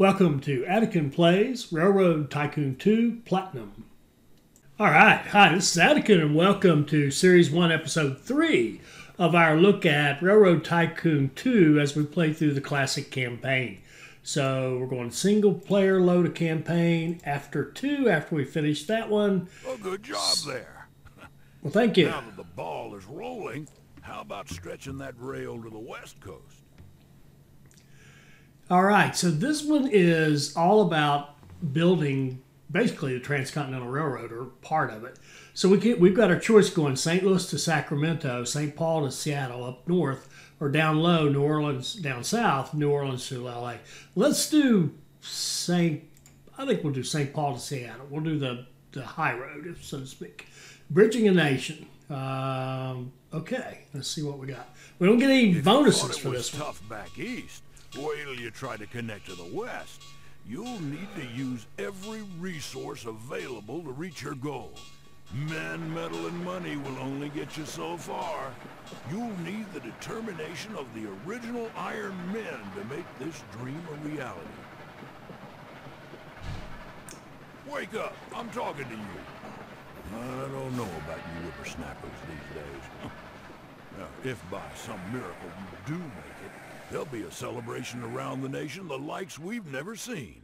Welcome to Tycoon Plays Railroad Tycoon 2 Platinum. Alright, hi, this is Tycoon and welcome to Series 1, Episode 3 of our look at Railroad Tycoon 2 as we play through the classic campaign. So we're going single player load a campaign after we finish that one. Oh, good job there. Well, thank you. Now that the ball is rolling, how about stretching that rail to the west coast? All right, so this one is all about building basically the Transcontinental Railroad, or part of it. So we've got our choice going St. Louis to Sacramento, St. Paul to Seattle up north, or down low, New Orleans down south, New Orleans to LA. Let's do I think we'll do St. Paul to Seattle. We'll do the high road, so to speak. Bridging a nation. Okay, let's see what we got. We don't get any bonuses for this one. Tough back east. Wait till you try to connect to the west. You'll need to use every resource available to reach your goal. Men, metal, and money will only get you so far. You'll need the determination of the original Iron Men to make this dream a reality. Wake up! I'm talking to you. I don't know about you whippersnappers these days. Now, if by some miracle you do make it, there'll be a celebration around the nation the likes we've never seen.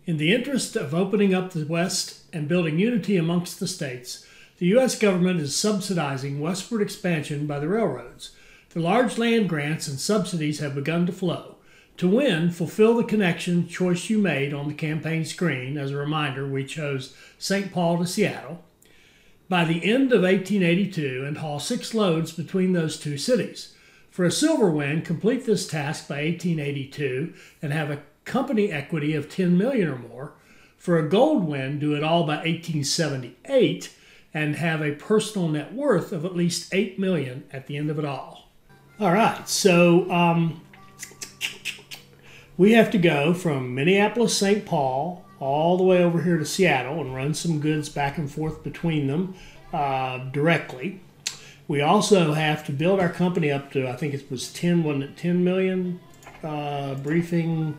In the interest of opening up the West and building unity amongst the states, the U.S. government is subsidizing westward expansion by the railroads. The large land grants and subsidies have begun to flow. To win, fulfill the connection choice you made on the campaign screen. As a reminder, we chose St. Paul to Seattle by the end of 1882 and haul 6 loads between those two cities. For a silver win, complete this task by 1882 and have a company equity of $10 million or more. For a gold win, do it all by 1878 and have a personal net worth of at least $8 million at the end of it all. All right, so we have to go from Minneapolis, St. Paul, all the way over here to Seattle and run some goods back and forth between them directly. We also have to build our company up to, I think it was 10 million briefing,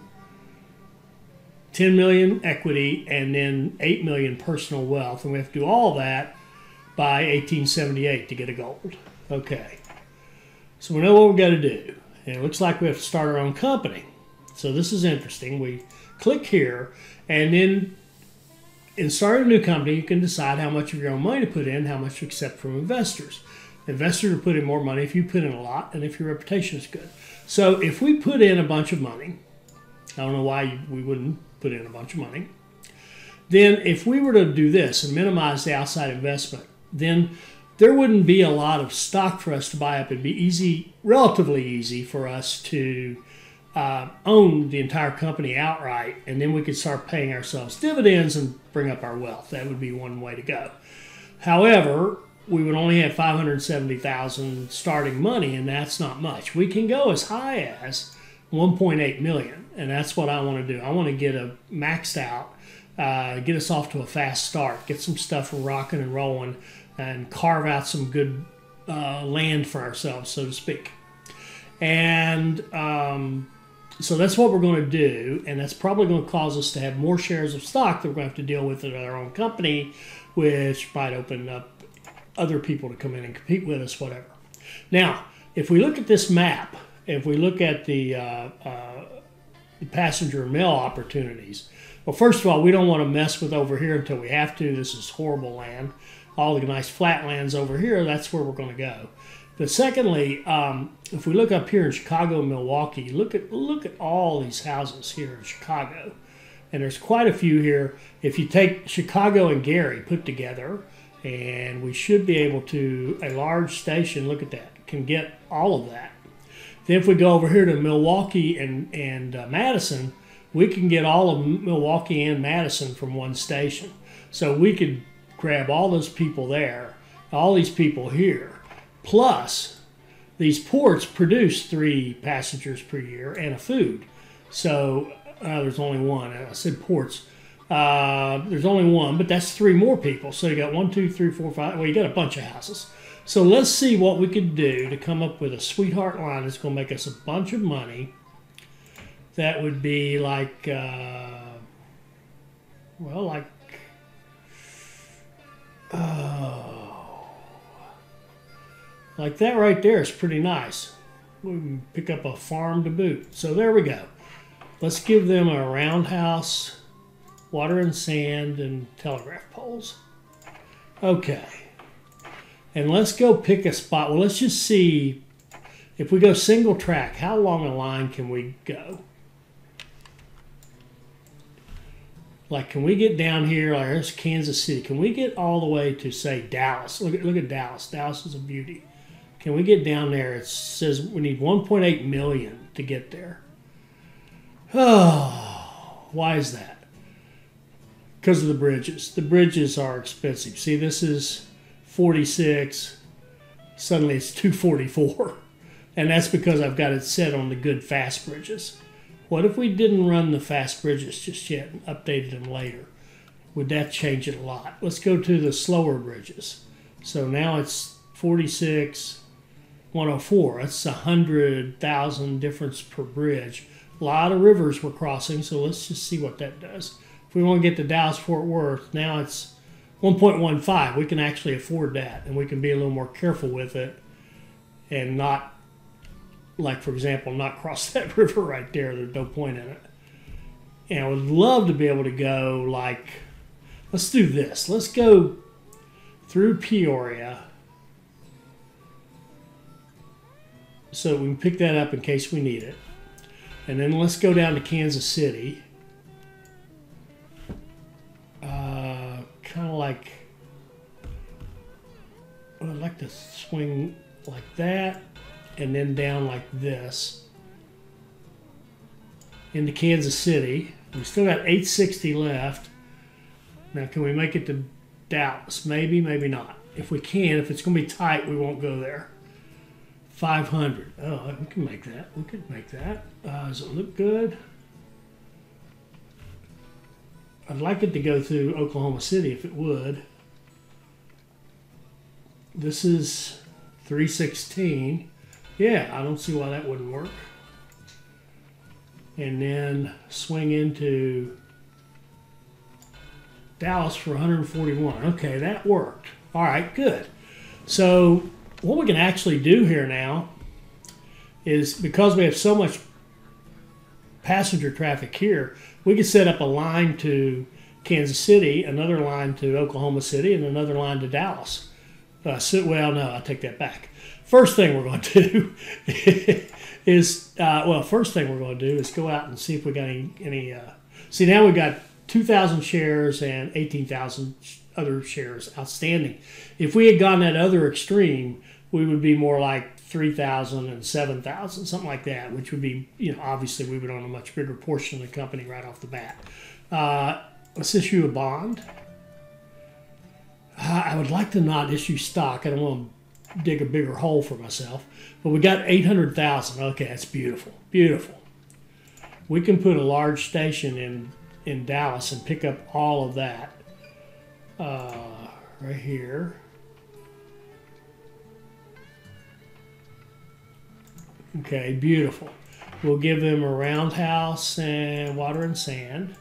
10 million equity, and then 8 million personal wealth. And we have to do all that by 1878 to get a gold. Okay. So we know what we've got to do. And it looks like we have to start our own company. So this is interesting. We click here, and then in starting a new company, you can decide how much of your own money to put in, how much to accept from investors. Investors will put in more money if you put in a lot and if your reputation is good. So if we put in a bunch of money, I don't know why we wouldn't put in a bunch of money, then if we were to do this and minimize the outside investment, then there wouldn't be a lot of stock for us to buy up. It'd be easy, relatively easy for us to own the entire company outright, and then we could start paying ourselves dividends and bring up our wealth. That would be one way to go. However, we would only have $570,000 starting money, and that's not much. We can go as high as 1.8 million, and that's what I want to do. I want to get a maxed out, get us off to a fast start, get some stuff rocking and rolling, and carve out some good land for ourselves, so to speak. And so that's what we're going to do, and that's probably going to cause us to have more shares of stock that we're going to have to deal with at our own company, which might open up other people to come in and compete with us, whatever. Now, if we look at this map, if we look at the passenger mail opportunities, well, first of all, we don't want to mess with over here until we have to. This is horrible land. All the nice flat lands over here, that's where we're going to go. But secondly, if we look up here in Chicago and Milwaukee, look at all these houses here in Chicago. And there's quite a few here. If you take Chicago and Gary put together, and we should be able to, a large station, look at that, can get all of that. Then if we go over here to Milwaukee and Madison, we can get all of Milwaukee and Madison from one station. So we could grab all those people there, all these people here, plus these ports produce 3 passengers per year and a food. So there's only one. I said ports. There's only one, but that's 3 more people. So you got 1, 2, 3, 4, 5. Well, you got a bunch of houses. So let's see what we could do to come up with a sweetheart line that's going to make us a bunch of money. That would be like, like that right there is pretty nice. We can pick up a farm to boot. So there we go. Let's give them a roundhouse, water and sand, and telegraph poles. Okay. And let's go pick a spot. Well, let's just see if we go single track, how long a line can we go? Like, can we get down here? Like, here's Kansas City. Can we get all the way to, say, Dallas? Look at Dallas. Dallas is a beauty. Can we get down there? It says we need 1.8 million to get there. Oh, why is that? Because of the bridges. The bridges are expensive. See, this is 46. Suddenly it's 244. And that's because I've got it set on the good fast bridges. What if we didn't run the fast bridges just yet and updated them later? Would that change it a lot? Let's go to the slower bridges. So now it's 46, 104. That's 100,000 difference per bridge. A lot of rivers we're crossing, so let's just see what that does. If we want to get to Dallas-Fort Worth, now it's 1.15. We can actually afford that, and we can be a little more careful with it and not, like, for example, not cross that river right there. There's no point in it. And I would love to be able to go, like, let's do this. Let's go through Peoria so we can pick that up in case we need it. And then let's go down to Kansas City. Kind of like, well, I'd like to swing like that and then down like this into Kansas City. We still got 860 left. Now, can we make it to Dallas? Maybe, maybe not. If we can, if it's going to be tight, we won't go there. 500. Oh, we can make that. We could make that. Does it look good? I'd like it to go through Oklahoma City if it would. This is 316. Yeah, I don't see why that wouldn't work. And then swing into Dallas for 141. Okay, that worked. All right, good. So what we can actually do here now is, because we have so much passenger traffic here, we could set up a line to Kansas City, another line to Oklahoma City, and another line to Dallas. Well, no, I take that back. First thing we're going to do is, first thing we're going to do is go out and see if we got any see, now we've got 2,000 shares and 18,000 other shares outstanding. If we had gone that other extreme, we would be more like 3,000 and 7,000, something like that, which would be, obviously we would own a much bigger portion of the company right off the bat. Let's issue a bond. I would like to not issue stock. I don't want to dig a bigger hole for myself. But we got 800,000. Okay, that's beautiful. Beautiful. We can put a large station in Dallas and pick up all of that right here. Okay, beautiful. We'll give them a roundhouse and water and sand.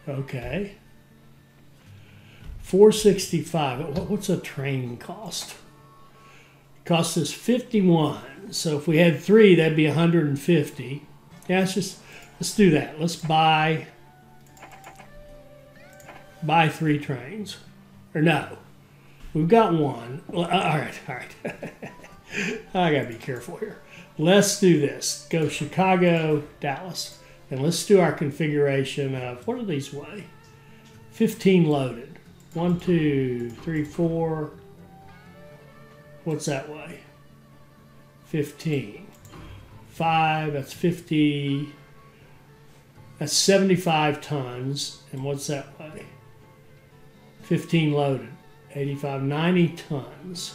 Okay. 465. What's a train cost? It costs us 51. So if we had 3, that'd be 150. Yeah, let's do that. Let's buy 3 trains. Or no, we've got 1. Well, all right. I gotta be careful here. Let's do this. Go Chicago, Dallas. And let's do our configuration of, what do these weigh? 15 loaded. 1, 2, 3, 4. What's that weigh? 15. 5, that's 50. That's 75 tons. And what's that weigh? 15 loaded. 85, 90 tons.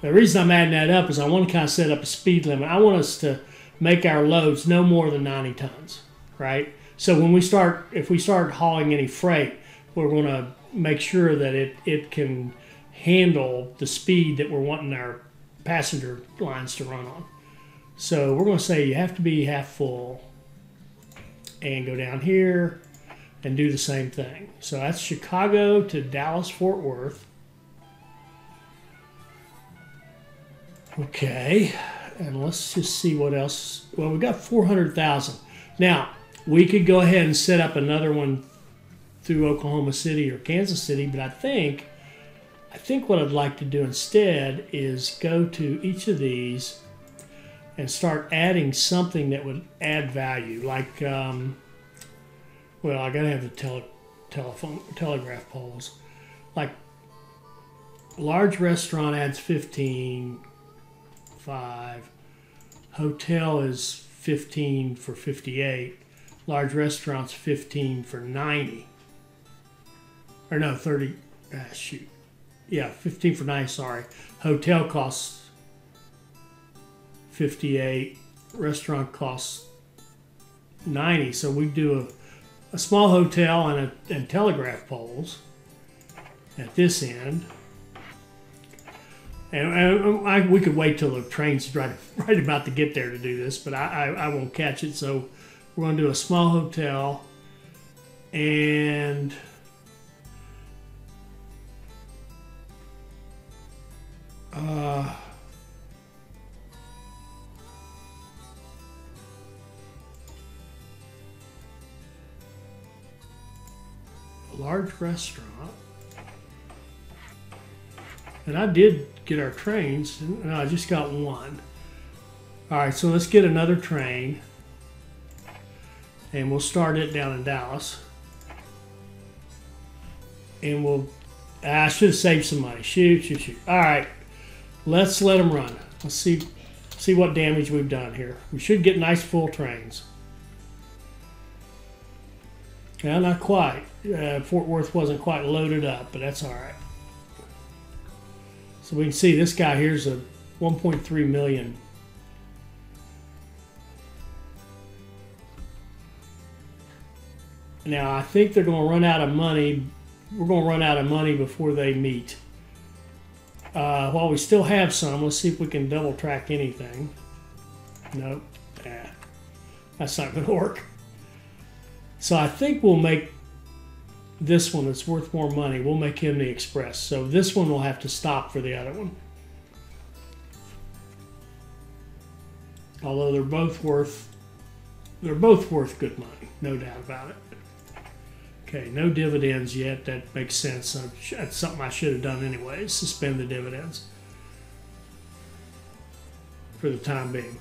The reason I'm adding that up is I want to kind of set up a speed limit. I want us to make our loads no more than 90 tons, right? So when if we start hauling any freight, we're going to make sure that it can handle the speed that we're wanting our passenger lines to run on. So we're going to say you have to be half full and go down here and do the same thing. So that's Chicago to Dallas Fort Worth. Okay, and let's just see what else. Well, we got 400,000. Now, we could go ahead and set up another one through Oklahoma City or Kansas City, but I think what I'd like to do instead is go to each of these and start adding something that would add value. Like, well, I gotta have the telegraph poles. Like, large restaurant adds 15, 5. Hotel is 15 for 58. Large restaurants 15 for 90. Or no, 30. Shoot. Yeah, 15 for 90, sorry. Hotel costs 58. Restaurant costs 90. So we do a small hotel and telegraph poles at this end. And we could wait till the train's right about to get there to do this, but I won't catch it. So we're going to do a small hotel and a large restaurant. And I did get our trains. No, I just got one. All right, so let's get another train. And we'll start it down in Dallas. And I should have saved some money. Shoot. All right, let's let them run. Let's see what damage we've done here. We should get nice full trains. Well, not quite. Fort Worth wasn't quite loaded up, but that's all right. So we can see this guy here's a 1.3 million. Now I think they're going to run out of money. We're going to run out of money before they meet. While we still have some, let's see if we can double track anything. Nope. That's not going to work. So I think we'll make this one that's worth more money. We'll make him the Express. So this one will have to stop for the other one. Although they're both worth good money, no doubt about it. Okay, no dividends yet. That makes sense. That's something I should have done anyway. Suspend the dividends for the time being.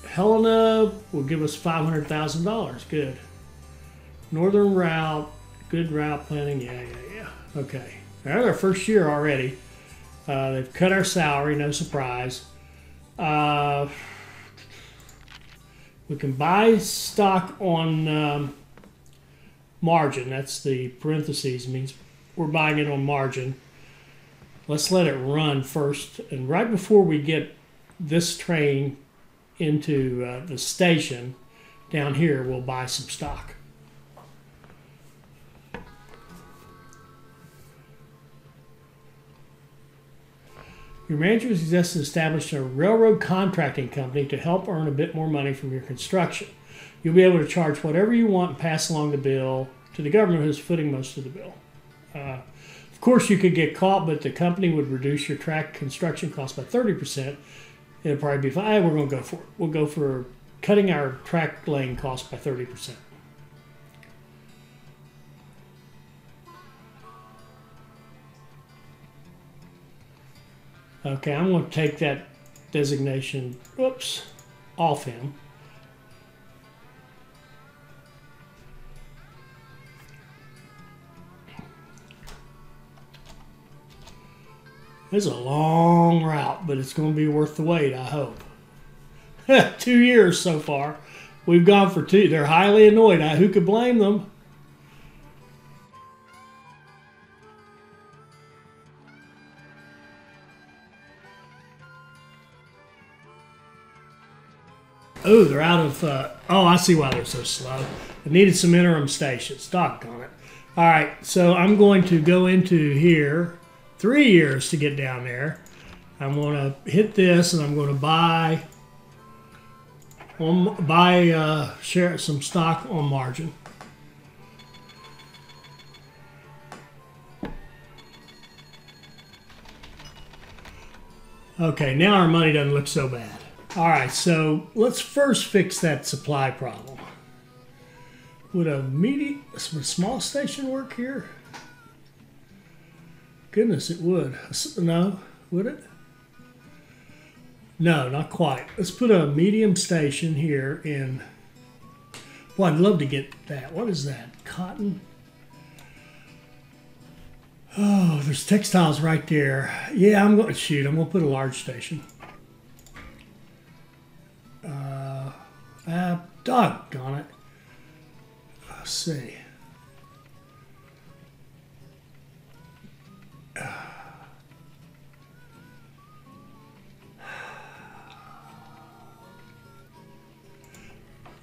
Helena will give us $500,000. Good. Northern route, good route planning. Yeah. Okay. They're their first year already. They've cut our salary, no surprise. We can buy stock on margin. That's the parentheses, means we're buying it on margin. Let's let it run first. And right before we get this train into the station down here, we'll buy some stock. Your manager is suggested establishing a railroad contracting company to help earn a bit more money from your construction. You'll be able to charge whatever you want and pass along the bill to the government, who's footing most of the bill. Of course, you could get caught, but the company would reduce your track construction costs by 30%. It'll probably be fine. We're going to go for it. We'll go for cutting our track lane costs by 30%. Okay, I'm going to take that designation, off him. It's a long route, but it's going to be worth the wait, I hope. 2 years so far. We've gone for 2. They're highly annoyed. Who could blame them? Oh, they're out of, oh, I see why they're so slow. They needed some interim stations. Doggone it. All right, so I'm going to go into here, 3 years to get down there. I'm going to hit this, and I'm going to share some stock on margin. Okay, now our money doesn't look so bad. All right, so let's first fix that supply problem. Would a small station work here? Goodness, it would. No, would it? No, not quite. Let's put a medium station here in. Well, I'd love to get that. What is that? Cotton? Oh, there's textiles right there. Yeah, I'm going to shoot. I'm going to put a large station. Doggone it. Let's see.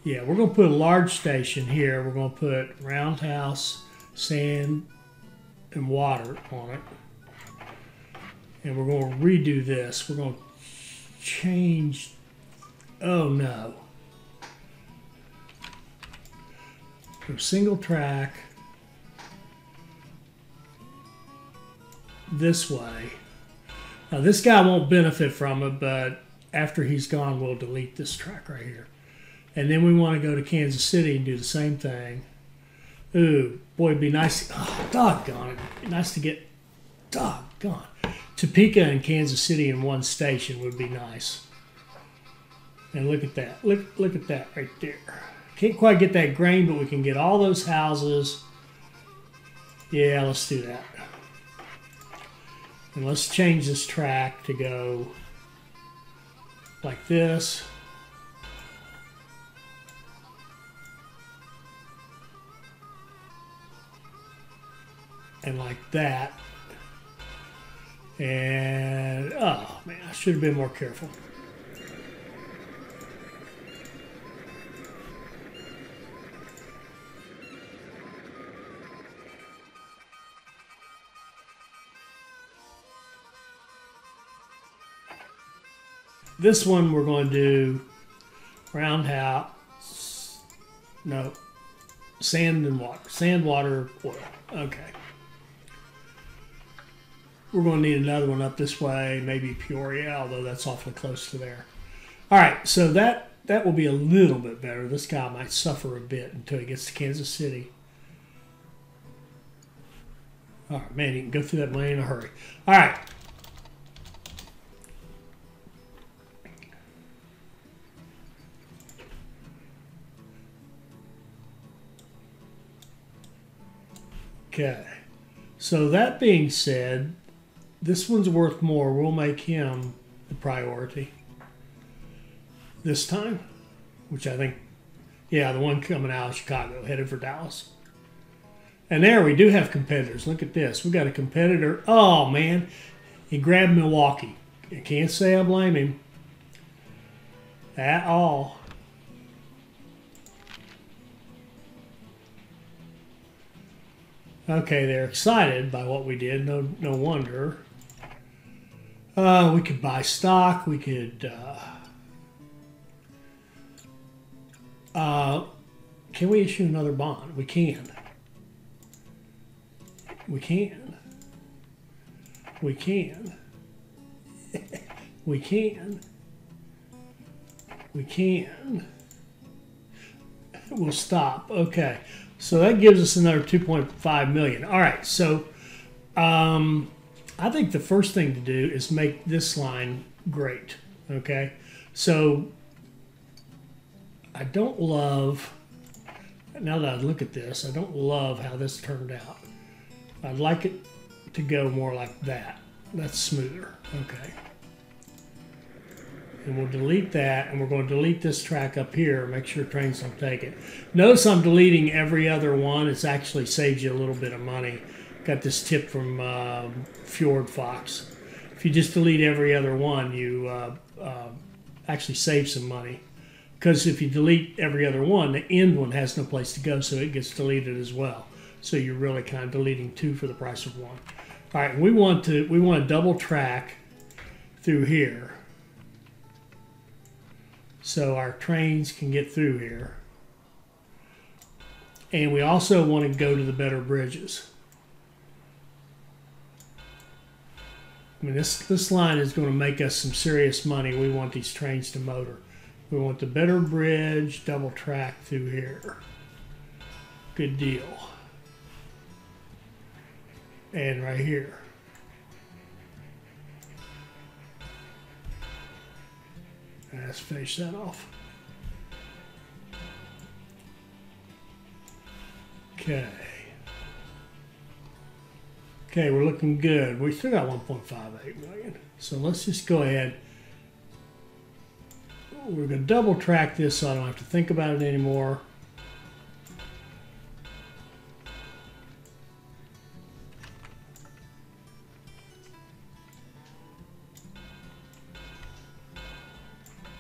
Yeah, we're going to put a large station here. We're going to put roundhouse, sand, and water on it. And we're going to redo this. We're going to change. Oh no. For single track this way. Now this guy won't benefit from it, but after he's gone, we'll delete this track right here. And then we want to go to Kansas City and do the same thing. Ooh, boy, it'd be nice. Oh, doggone it. It'd be nice to get, doggone. Topeka and Kansas City in one station would be nice. And look at that. Look at that right there. Can't quite get that grain, but we can get all those houses. Yeah, let's do that. And let's change this track to go like this. And like that. And, oh man, I should have been more careful. This one we're going to do roundhouse, no, sand and water. Sand, water, oil. Okay. We're going to need another one up this way, maybe Peoria, although that's awfully close to there. All right, so that will be a little bit better. This guy might suffer a bit until he gets to Kansas City. All right, man, he can go through that money in a hurry. All right. Okay, so that being said, this one's worth more. We'll make him the priority this time, which I think, yeah, the one coming out of Chicago, headed for Dallas. And there we do have competitors. Look at this. We got a competitor. Oh, man, he grabbed Milwaukee. I can't say I blame him at all. Okay, they're excited by what we did. No wonder. We could buy stock. We could. Can we issue another bond? We can. We can. We can. We can. We can. We'll stop. Okay. So that gives us another 2.5 million. All right, so I think the first thing to do is make this line great, okay? So I don't love, now that I look at this, I don't love how this turned out. I'd like it to go more like that. That's smoother, okay? And we'll delete that, and we're going to delete this track up here, make sure trains don't take it. Notice I'm deleting every other one. It actually saves you a little bit of money. Got this tip from Fjord Fox. If you just delete every other one, you actually save some money. because if you delete every other one, the end one has no place to go, so it gets deleted as well. So you're really kind of deleting 2 for the price of 1. All right, we want to double track through here, so our trains can get through here. And we also want to go to the better bridges. I mean, this line is going to make us some serious money. We want these trains to motor. We want the better bridge, double track through here. Good deal. And right here. Let's finish that off. Okay. Okay, we're looking good. We still got 1.58 million. So let's just go ahead. We're going to double track this so I don't have to think about it anymore.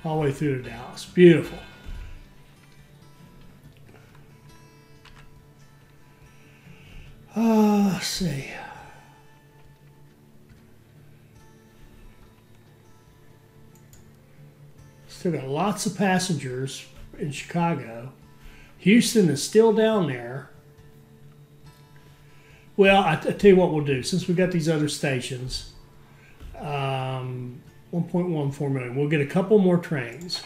All the way through to Dallas. Beautiful. Let's see. Still got lots of passengers in Chicago. Houston is still down there. Well, I tell you what we'll do. Since we've got these other stations, 1.14 million. We'll get a couple more trains.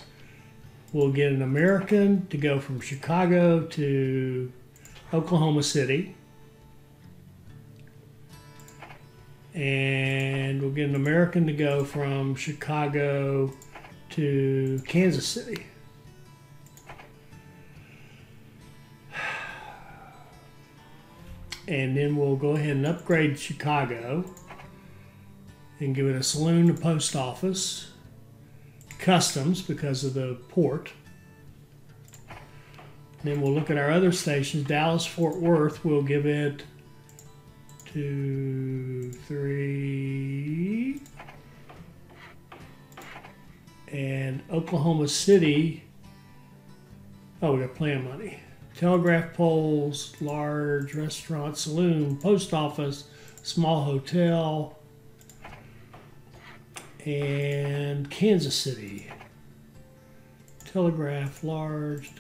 We'll get an American to go from Chicago to Oklahoma City. And we'll get an American to go from Chicago to Kansas City. And then we'll go ahead and upgrade Chicago and give it a saloon, a post office, customs because of the port. Then we'll look at our other stations. Dallas, Fort Worth, we'll give it 2, 3, and Oklahoma City. Oh, we got plenty of money. Telegraph poles, large restaurant, saloon, post office, small hotel, and Kansas City. Telegraph, large,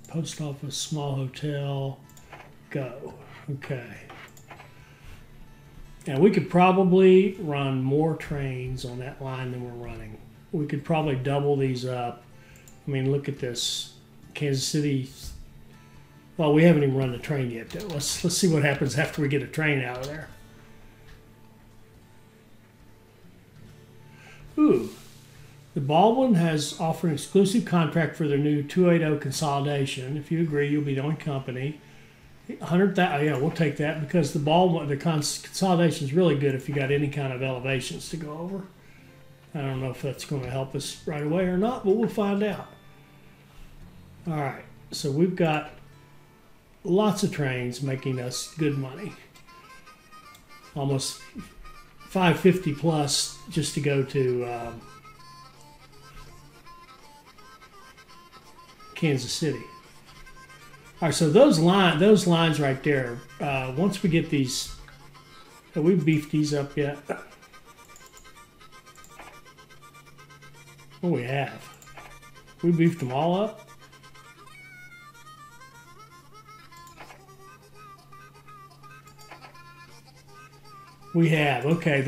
post office, small hotel, go. Okay. Now we could probably run more trains on that line than we're running. We could probably double these up. I mean, look at this. Kansas City. Well, we haven't even run the train yet. Let's see what happens after we get a train out of there. Ooh. The Baldwin has offered an exclusive contract for their new 280 consolidation. If you agree, you'll be the only company. 100,000. Yeah, we'll take that because the Baldwin, the consolidation is really good if you got any kind of elevations to go over. I don't know if that's going to help us right away or not, but we'll find out. All right, so we've got lots of trains making us good money. Almost 550 plus just to go to Kansas City. All right, so those lines right there. Once we get these, have we beefed these up yet? Oh, we have. We beefed them all up. We have. Okay,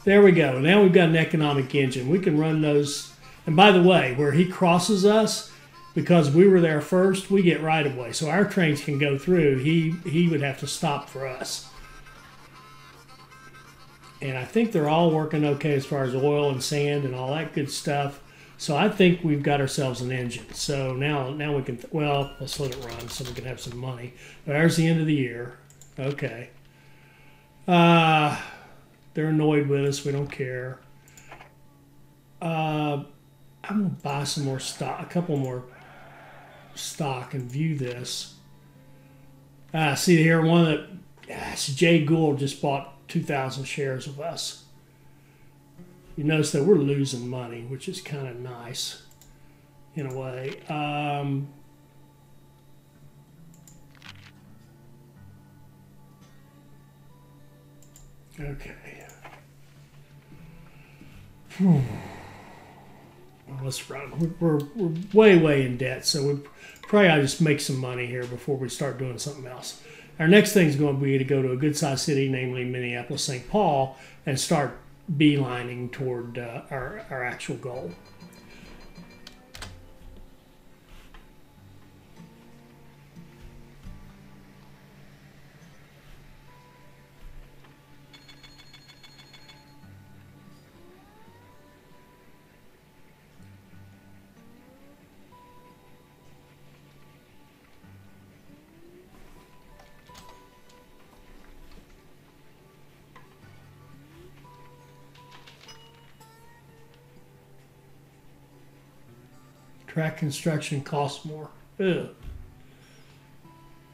there we go. Now we've got an economic engine. We can run those. And by the way, where he crosses us, because we were there first, we get right of way. So our trains can go through. He would have to stop for us. And I think they're all working okay as far as oil and sand and all that good stuff. So I think we've got ourselves an engine. So now we can, well, let's let it run so we can have some money. But there's the end of the year. Okay. They're annoyed with us. We don't care. I'm going to buy some more stock, a couple more stock and view this. See here, Jay Gould just bought 2,000 shares of us. You notice that we're losing money, which is kind of nice. in a way. Okay. Well, let's run. We're way in debt, so we probably ought to just make some money here before we start doing something else. Our next thing is going to be to go to a good-sized city, namely Minneapolis, St. Paul, and start beelining toward our actual goal. Track construction costs more. Ugh.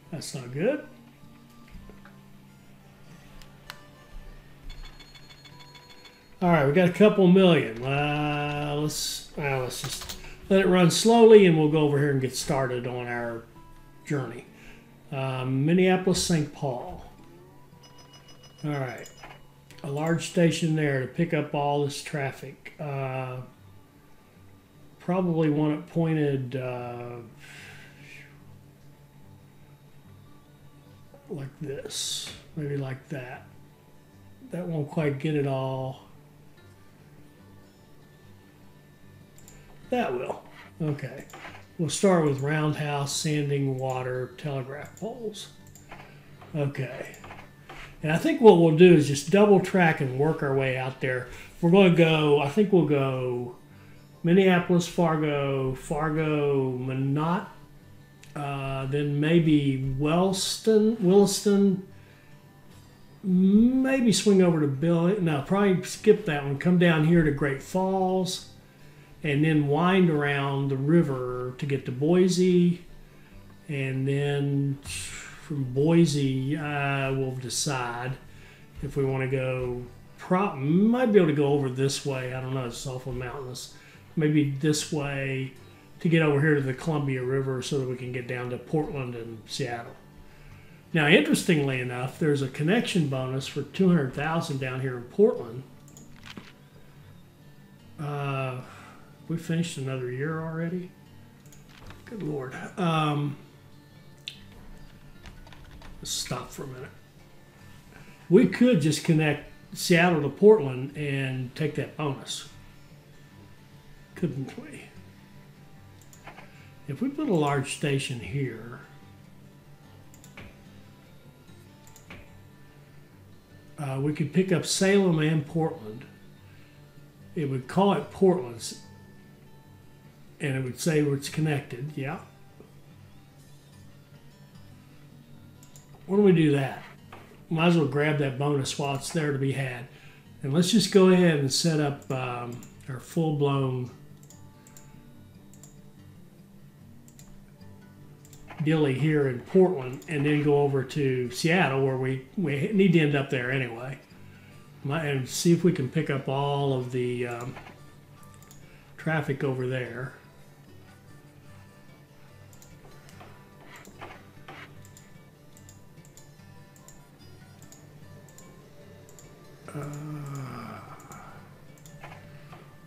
That's not good. All right, we got a couple million. Let's just let it run slowly, and we'll go over here and get started on our journey. Minneapolis, St. Paul. All right, a large station there to pick up all this traffic. Probably want it pointed like this, maybe like that. That won't quite get it all. That will. Okay. We'll start with roundhouse, sanding, water, telegraph poles. Okay. And I think what we'll do is just double track and work our way out there. We're going to go, I think we'll go Minneapolis, Fargo, Minot, then maybe Williston, maybe swing over to no, probably skip that one, come down here to Great Falls, and then wind around the river to get to Boise, and then from Boise, we'll decide if we want to go, might be able to go over this way, I don't know, it's awful mountainous. Maybe this way to get over here to the Columbia River so that we can get down to Portland and Seattle. Now, interestingly enough, there's a connection bonus for $200,000 down here in Portland. We finished another year already. Good Lord. Let's stop for a minute. We could just connect Seattle to Portland and take that bonus. Couldn't we? If we put a large station here, we could pick up Salem and Portland. It would call it Portland, and it would say where it's connected. Yeah. Why don't we do that? Might as well grab that bonus while it's there to be had. And let's just go ahead and set up our full-blown dilly here in Portland, and then go over to Seattle, where we need to end up there anyway, and see if we can pick up all of the traffic over there.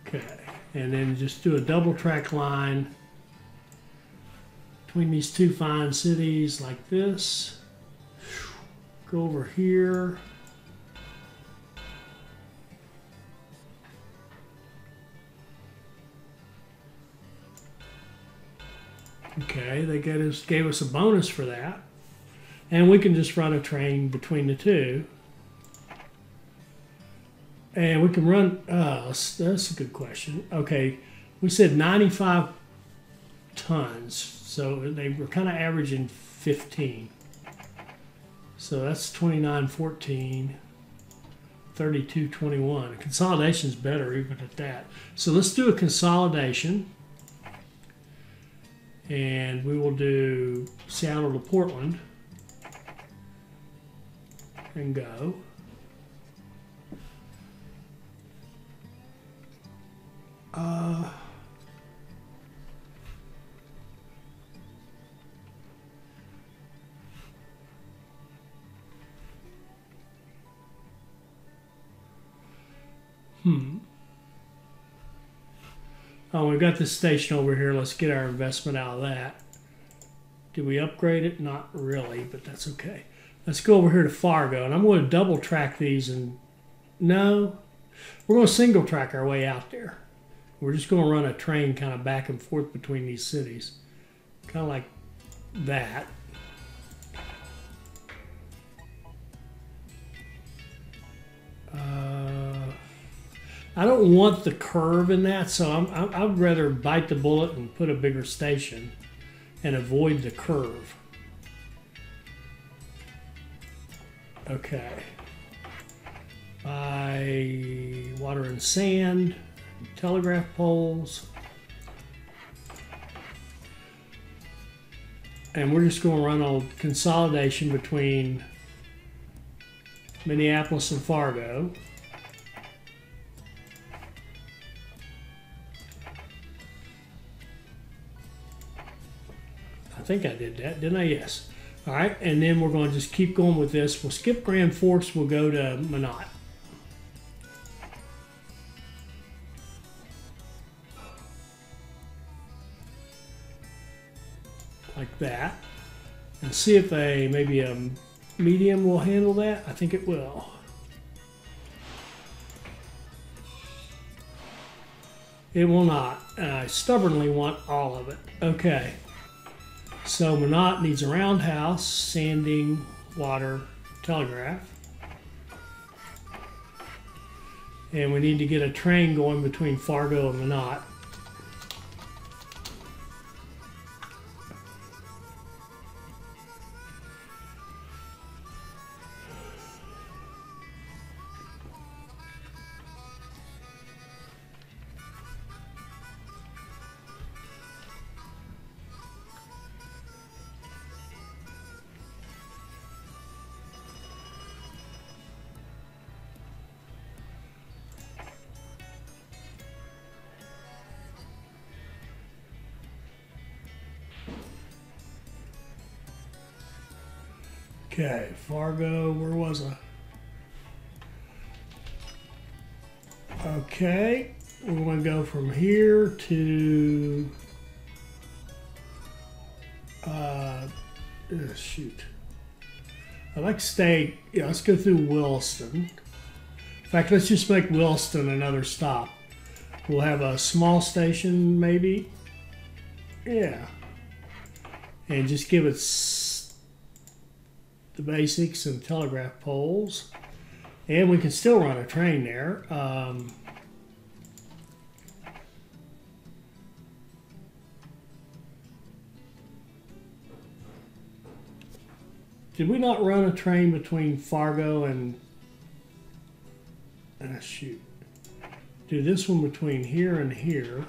Okay, and then just do a double track line between these two fine cities like this. Go over here. Okay, they gave us a bonus for that. And we can just run a train between the two. And we can run, that's a good question. Okay, we said 95 tons. So they were kind of averaging 15. So that's 29.14, 32.21. Consolidation's better even at that. So let's do a consolidation. And we will do Seattle to Portland. And go. Oh, we've got this station over here. Let's get our investment out of that. Did we upgrade it? Not really, but that's okay. Let's go over here to Fargo, and I'm going to double track these. And no, we're going to single track our way out there. We're just going to run a train kind of back and forth between these cities, kind of like that. I don't want the curve in that, so I'd rather bite the bullet and put a bigger station and avoid the curve. Okay. By water and sand, telegraph poles. And we're just going to run a consolidation between Minneapolis and Fargo. I think I did that, didn't I? Yes. All right, and then we're going to just keep going with this. We'll skip Grand Forks. We'll go to Minot. Like that. And see if maybe a medium will handle that. I think it will. It will not. I stubbornly want all of it. Okay. So Minot needs a roundhouse, sanding, water, telegraph. And we need to get a train going between Fargo and Minot. Okay, Fargo, where was I? Okay, we're going to go from here to, shoot. I'd like to stay, yeah, let's go through Williston. In fact, let's just make Williston another stop. We'll have a small station, maybe. Yeah. And just give it the basics and telegraph poles, and we can still run a train there. Did we not run a train between Fargo and shoot, do this one between here and here?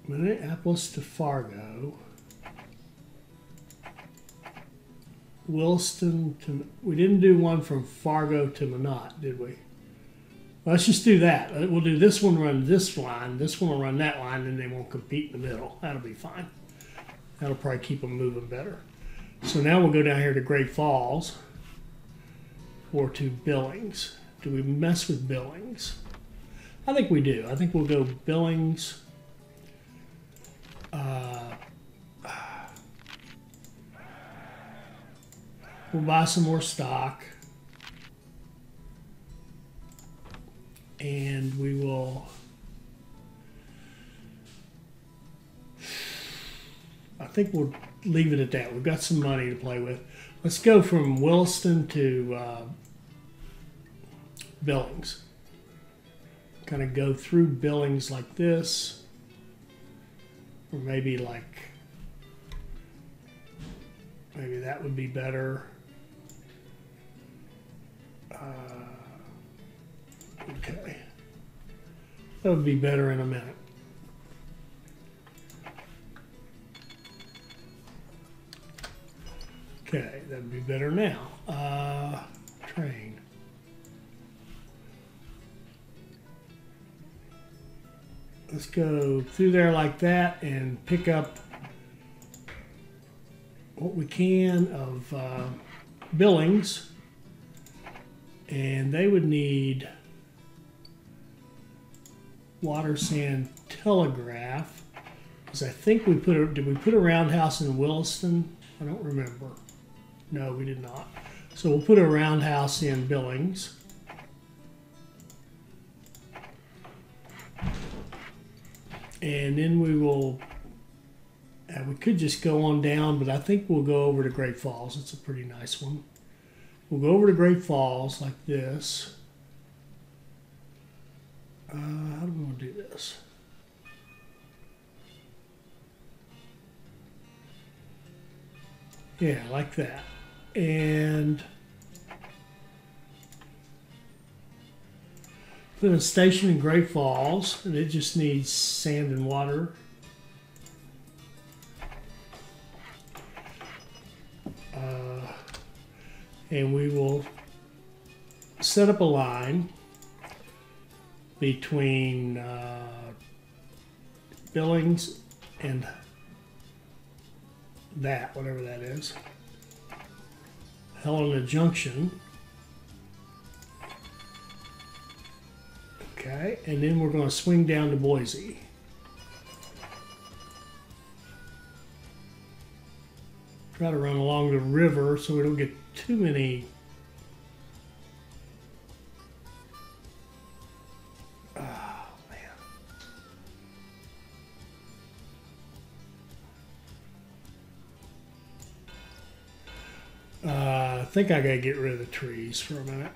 Minneapolis to Fargo, Williston to, we didn't do one from Fargo to Minot, did we? Well, let's just do that. We'll do this one, run this line, this one will run that line, and they won't compete in the middle. That'll be fine. That'll probably keep them moving better. So now we'll go down here to Great Falls or to Billings. Do we mess with Billings? I think we do. I think we'll go Billings. We'll buy some more stock, and we will, I think we'll leave it at that. We've got some money to play with. Let's go from Williston to Billings. Kind of go through Billings like this, or maybe that would be better. Okay, that would be better in a minute. Okay, that would be better now. Train. Let's go through there like that and pick up what we can of Billings, and they would need water, sand, telegraph. Because I think we did we put a roundhouse in Williston? I don't remember. No, we did not. So we'll put a roundhouse in Billings. And then we will, we could just go on down, but I think we'll go over to Great Falls. It's a pretty nice one. We'll go over to Great Falls like this. How do we want to do this? Yeah, like that. And put a station in Great Falls, and it just needs sand and water. And we will set up a line between Billings and that, whatever that is, Helena Junction. Okay, and then we're going to swing down to Boise. Try to run along the river so we don't get too many I think I gotta get rid of the trees for a minute.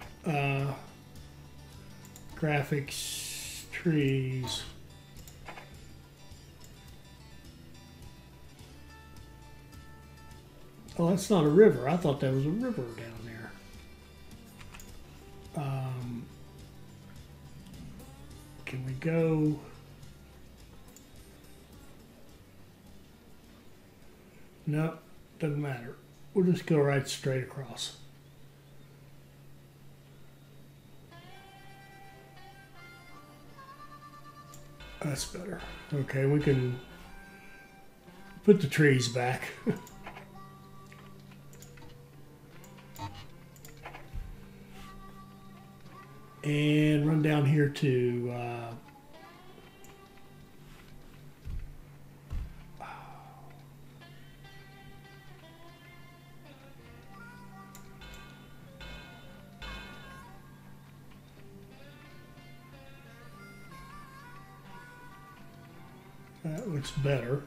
Graphics, trees. Oh, that's not a river. I thought that was a river down there. Can we go? No, doesn't matter. We'll just go right straight across. That's better. Okay, we can put the trees back. And run down here to that looks better.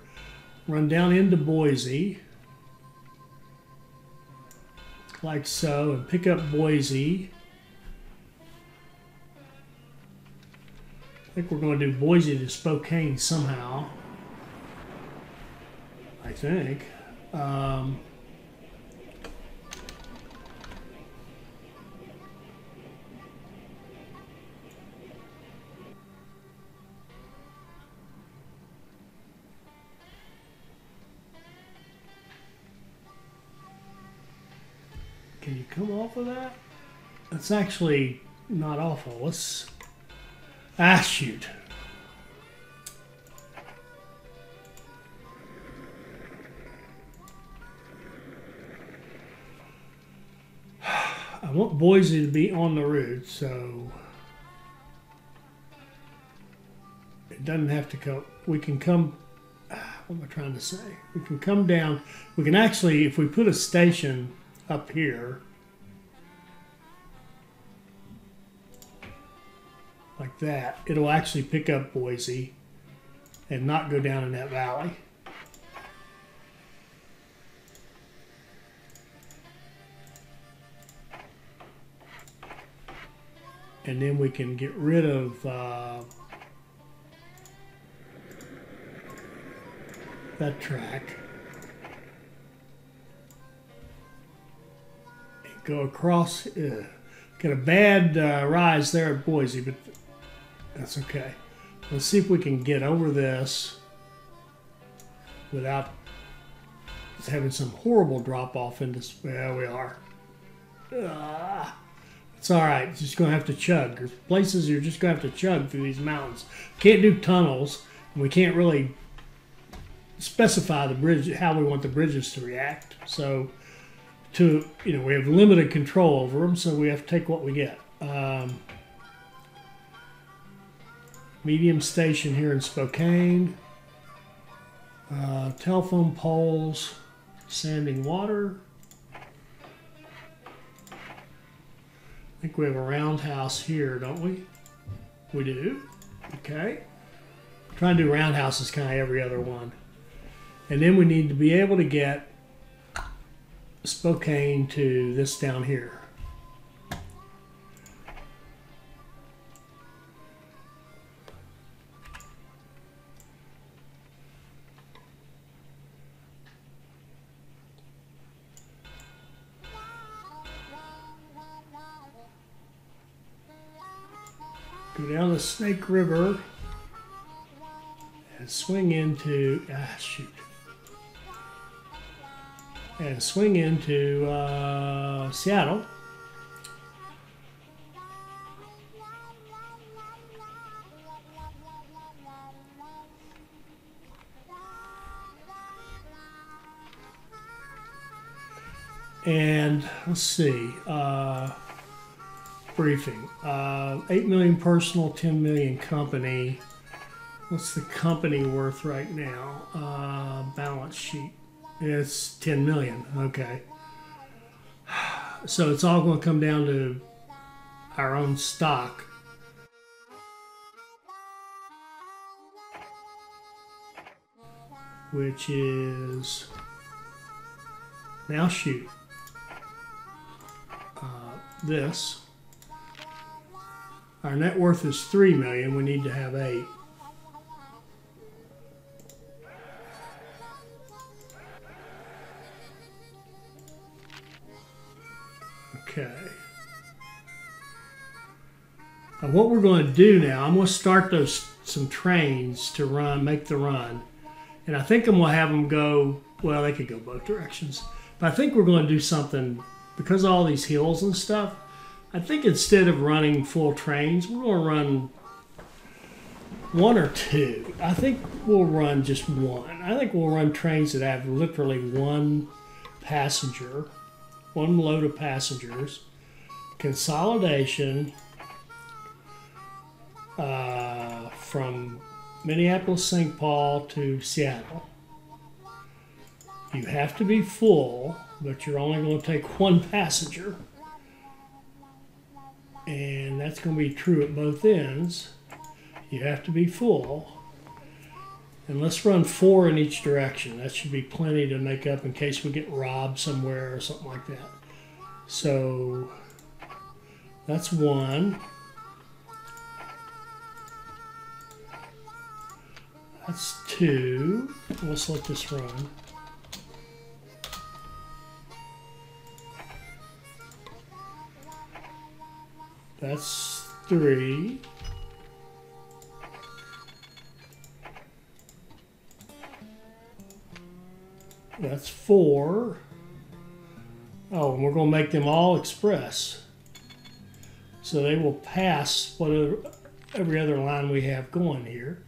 Run down into Boise like so, and pick up Boise. I think we're going to do Boise to Spokane somehow. I think. Can you come off of that? That's actually not awful. Let's... Ah, shoot. I want Boise to be on the route, so it doesn't have to come. We can come, what am I trying to say? We can come down. We can actually, if we put a station up here, like that, it'll actually pick up Boise and not go down in that valley. And then we can get rid of that track. And go across. Got a bad rise there at Boise, but that's okay. Let's see if we can get over this without having some horrible drop off into. There we are. It's all right. Just gonna have to chug. There's places you're just gonna have to chug through these mountains. Can't do tunnels, and we can't really specify the bridge how we want the bridges to react. So to, we have limited control over them, so we have to take what we get. Medium station here in Spokane. Telephone poles, sanding water. I think we have a roundhouse here, don't we? We do. Okay. Trying to do roundhouses kind of every other one. And then we need to be able to get Spokane to this down here. Go down the Snake River and swing into, and swing into Seattle. And let's see, briefing, 8 million personal, 10 million company. What's the company worth right now? Balance sheet. It's 10 million. Okay. So it's all going to come down to our own stock. Which is now shoot. This. Our net worth is 3 million. We need to have 8. Okay. Now what we're going to do now, I'm going to start some trains to run, make the run. And I think I'm going to have them go, well, they could go both directions. But I think we're going to do something, because of all these hills and stuff, I think instead of running full trains, we're going to run 1 or 2. I think we'll run just 1. I think we'll run trains that have literally 1 passenger, 1 load of passengers, consolidation from Minneapolis, St. Paul to Seattle. You have to be full, but you're only going to take 1 passenger. And that's going to be true at both ends. You have to be full. And let's run 4 in each direction. That should be plenty to make up in case we get robbed somewhere or something like that. So that's 1. That's 2. Let's let this run. That's 3. That's 4. Oh, and we're going to make them all express. So they will pass whatever every other line we have going here.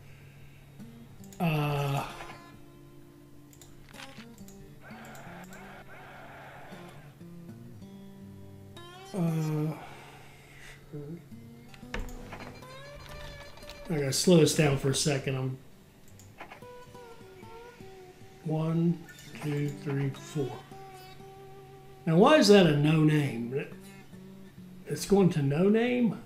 I gotta slow this down for a second. 1, 2, 3, 4. Now, why is that a no name? It's going to no name.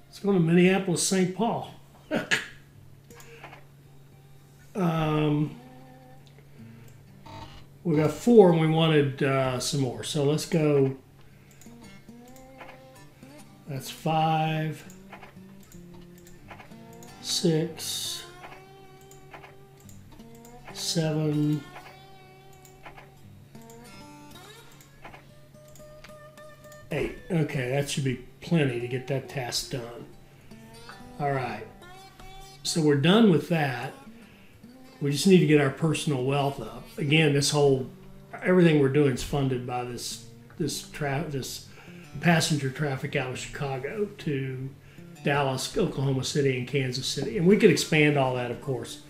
It's going to Minneapolis, St. Paul. We got 4 and we wanted some more. So let's go. That's 5, 6, 7, 8. Okay, that should be plenty to get that task done. All right. So we're done with that. We just need to get our personal wealth up. Again, everything we're doing is funded by this passenger traffic out of Chicago to Dallas, Oklahoma City, and Kansas City. And we could expand all that, of course.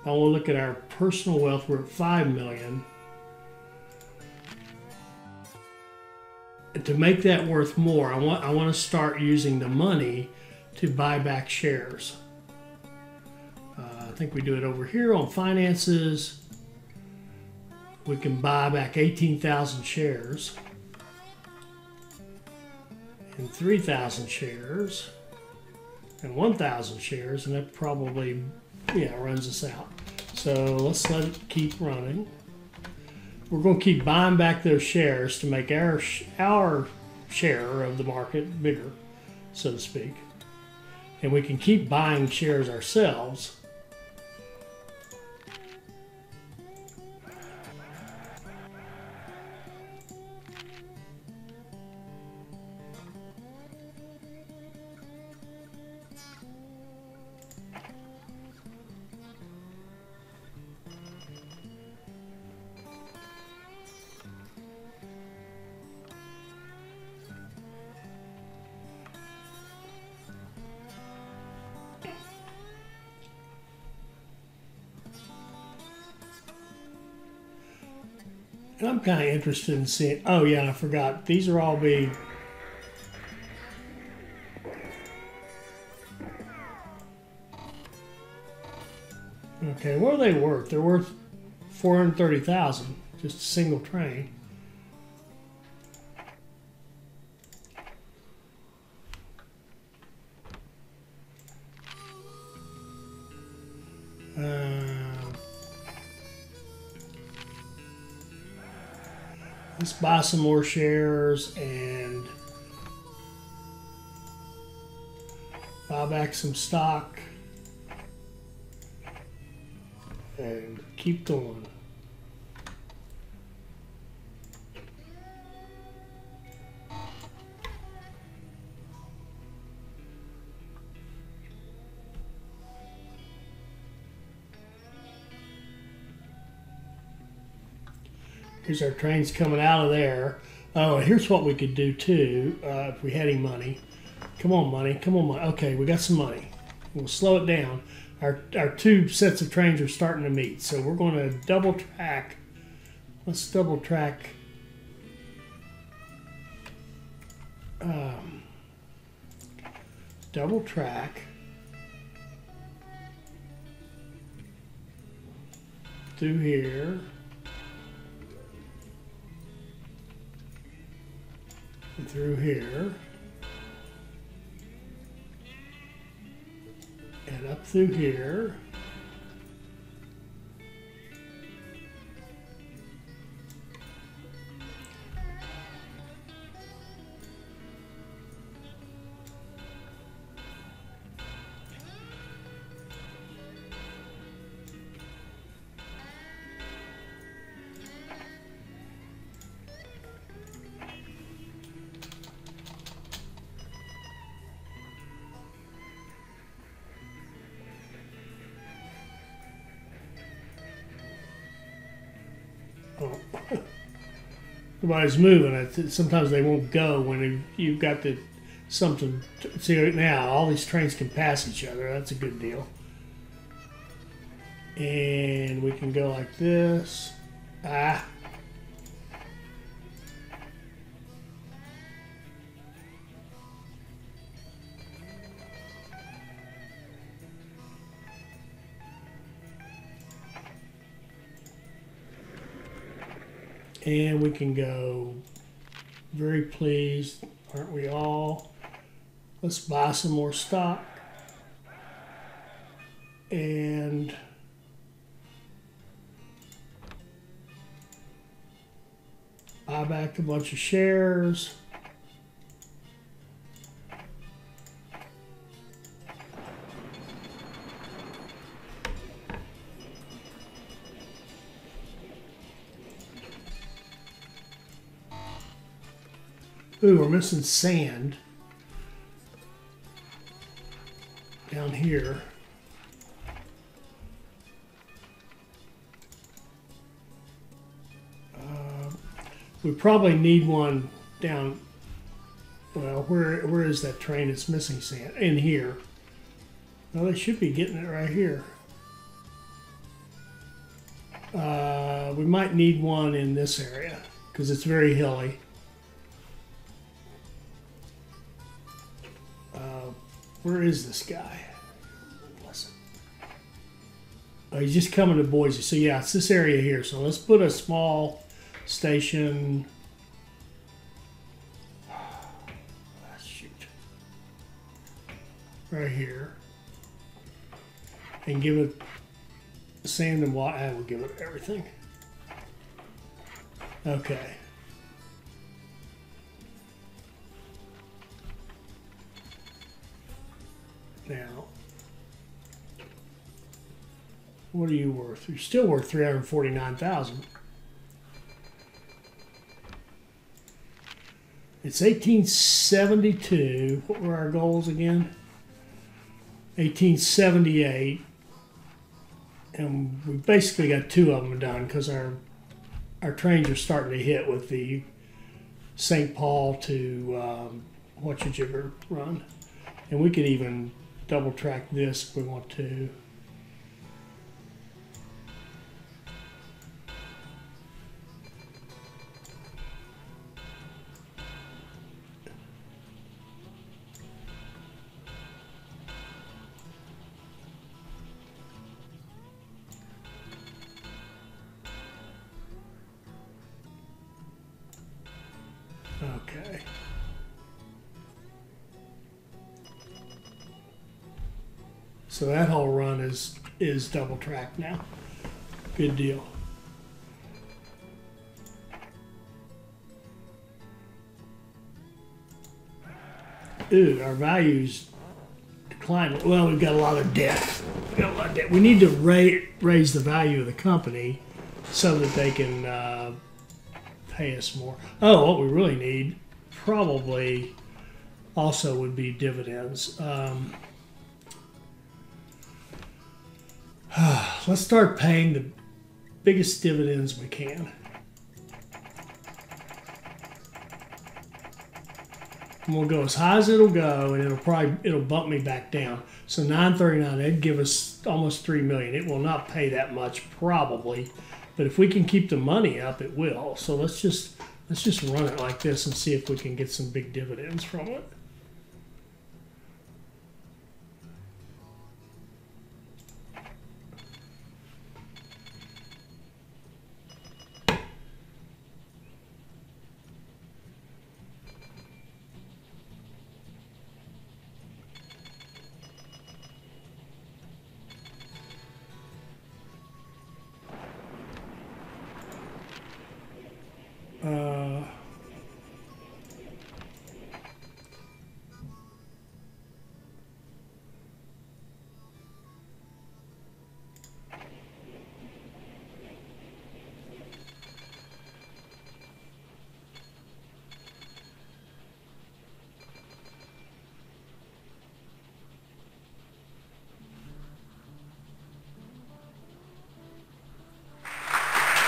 I want to look at our personal wealth. We're at 5 million. To make that worth more, I want to start using the money to buy back shares. I think we do it over here on finances. We can buy back 18,000 shares and 3,000 shares and 1,000 shares, and that probably runs us out. So let's let it keep running. We're going to keep buying back those shares to make our share of the market bigger, so to speak. And we can keep buying shares ourselves. And I'm kind of interested in seeing, oh yeah, I forgot, these are all being, okay, what are they worth? They're worth 430,000, just a single train. Let's buy some more shares and buy back some stock and keep going. Here's our trains coming out of there. Oh, and here's what we could do too if we had any money. Come on, money. Come on, money. Okay, we got some money. We'll slow it down. Our two sets of trains are starting to meet, so we're going to double track. Let's double track. Double track through here. Through here and up through here, nobody's moving. Sometimes they won't go when you've got something. See, now all these trains can pass each other. That's a good deal. And we can go like this. And we can go, very pleased, aren't we all? Let's buy some more stock. And buy back a bunch of shares. Ooh, we're missing sand down here. We probably need one down, well, where is that train? It's missing sand. In here. Well, they should be getting it right here. We might need one in this area because it's very hilly. Where is this guy? Oh, he's just coming to Boise. So yeah, it's this area here. So let's put a small station. Shoot. Right here. And give it sand and water. I will give it everything. Okay. Now, what are you worth? You're still worth $349,000. It's 1872. What were our goals again? 1878. And we basically got 2 of them done because our trains are starting to hit with the St. Paul to Whatchajigger run. And we could even double track this if we want to. Okay. So that whole run is double tracked now. Good deal. Ooh, our values declined. Well, we've got a lot of debt. We need to raise the value of the company so that they can pay us more. Oh, what we really need probably also would be dividends. Let's start paying the biggest dividends we can. And we'll go as high as it'll go, and it'll bump me back down. So 939, that'd give us almost $3 million. It will not pay that much probably, but if we can keep the money up, it will. So let's just run it like this and see if we can get some big dividends from it.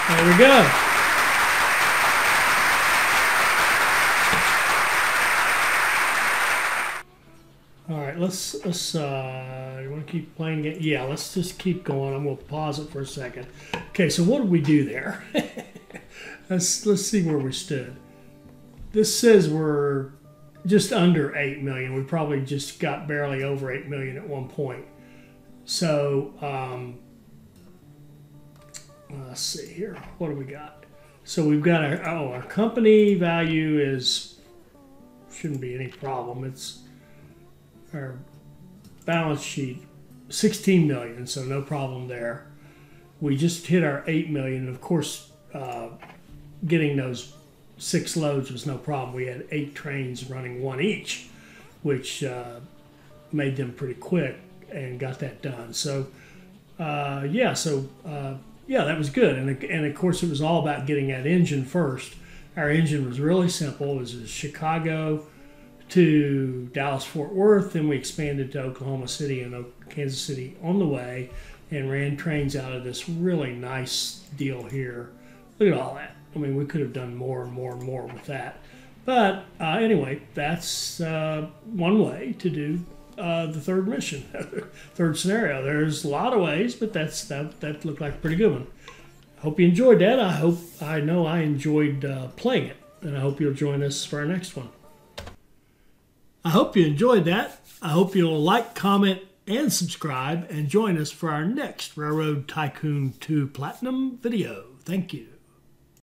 There we go. All right, let's you want to keep playing it? Yeah, let's just keep going. I'm going to pause it for a second. Okay, so what did we do there? let's see where we stood. This says we're just under 8 million. We probably just got barely over 8 million at one point. So let's see here. What do we got? So we've got our company value shouldn't be any problem. It's our balance sheet, 16 million, so no problem there. We just hit our 8 million. Of course, getting those 6 loads was no problem. We had 8 trains running 1 each, which made them pretty quick and got that done. So yeah, that was good. And of course, it was all about getting that engine first. Our engine was really simple. It was Chicago to Dallas-Fort Worth. Then we expanded to Oklahoma City and Kansas City on the way and ran trains out of this really nice deal here. Look at all that. I mean, we could have done more and more and more with that. But anyway, that's one way to do the third mission, third scenario. There's a lot of ways, but that looked like a pretty good one. Hope you enjoyed that. I know I enjoyed playing it, and I hope you'll join us for our next one. I hope you enjoyed that. I hope you'll like, comment, and subscribe, and join us for our next Railroad Tycoon 2 Platinum video. Thank you.